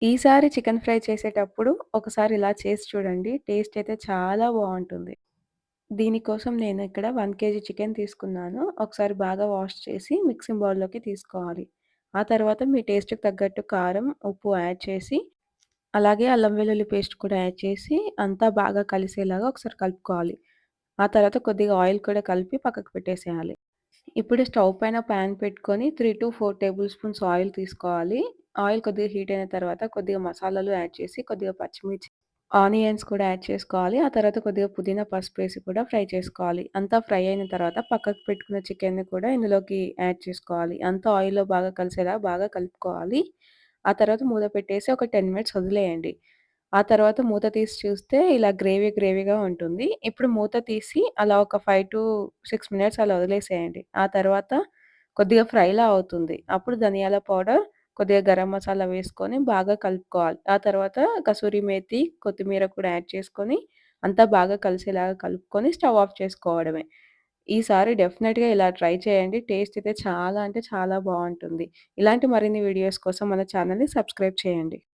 ఈసారి chicken fry చేసేటప్పుడు ఒకసారి ఇలా చేసి చూడండి. టేస్ట్ అయితే చాలా బావుంటుంది. దీనికోసం నేను ఇక్కడ 1 కేజీ చికెన్ తీసుకున్నాను. ఒకసారి బాగా వాష్ చేసి మిక్సింగ్ బౌల్‌లోకి తీసుకోవాలి. ఆ తర్వాత మీ టేస్ట్‌కి తగ్గట్టు కారం, ఉప్పు యాడ్ చేసి, అలాగే అల్లం వెల్లుల్లి పేస్ట్ కూడా యాడ్ చేసి అంతా బాగా కలిసేలాగా ఒకసారి కలుపుకోవాలి. ఆ తర్వాత కొద్దిగా ఆయిల్ కూడా కలిపి పక్కకు పెట్టేసేయాలి. ఇప్పుడు స్టవ్ పైన పాన్ పెట్టుకొని 3-4 టేబుల్ స్పూన్స్ ఆయిల్ తీసుకోవాలి. ఆయిల్ కొద్దిగా హీట్ అయిన తర్వాత కొద్దిగా మసాలాలు యాడ్ చేసి, కొద్దిగా పచ్చిమిర్చి, ఆనియన్స్ కూడా యాడ్ చేసుకోవాలి. ఆ తర్వాత కొద్దిగా పుదీనా, పసుపేసి కూడా ఫ్రై చేసుకోవాలి. అంతా ఫ్రై అయిన తర్వాత పక్కకు పెట్టుకున్న చికెన్‌ని కూడా ఇందులోకి యాడ్ చేసుకోవాలి. అంతా ఆయిల్‌లో బాగా కలిసేలా బాగా కలుపుకోవాలి. ఆ తర్వాత మూత పెట్టేసి ఒక 10 మినిట్స్ వదిలేయండి. ఆ తర్వాత మూత తీసి చూస్తే ఇలా గ్రేవీగా ఉంటుంది. ఇప్పుడు మూత తీసి అలా ఒక 5-6 మినిట్స్ అలా వదిలేసేయండి. ఆ తర్వాత కొద్దిగా ఫ్రైలా అవుతుంది. అప్పుడు ధనియాల పౌడర్, కొద్దిగా గరం మసాలా వేసుకొని బాగా కలుపుకోవాలి. ఆ తర్వాత కసూరి మేతి, కొత్తిమీర కూడా యాడ్ చేసుకొని అంతా బాగా కలిసేలాగా కలుపుకొని స్టవ్ ఆఫ్ చేసుకోవడమే. ఈసారి డెఫినిట్‌గా ఇలా ట్రై చేయండి. టేస్ట్ అయితే చాలా అంటే చాలా బావుంటుంది. ఇలాంటి మరిన్ని వీడియోస్ కోసం మన ఛానెల్‌ని సబ్స్క్రైబ్ చేయండి.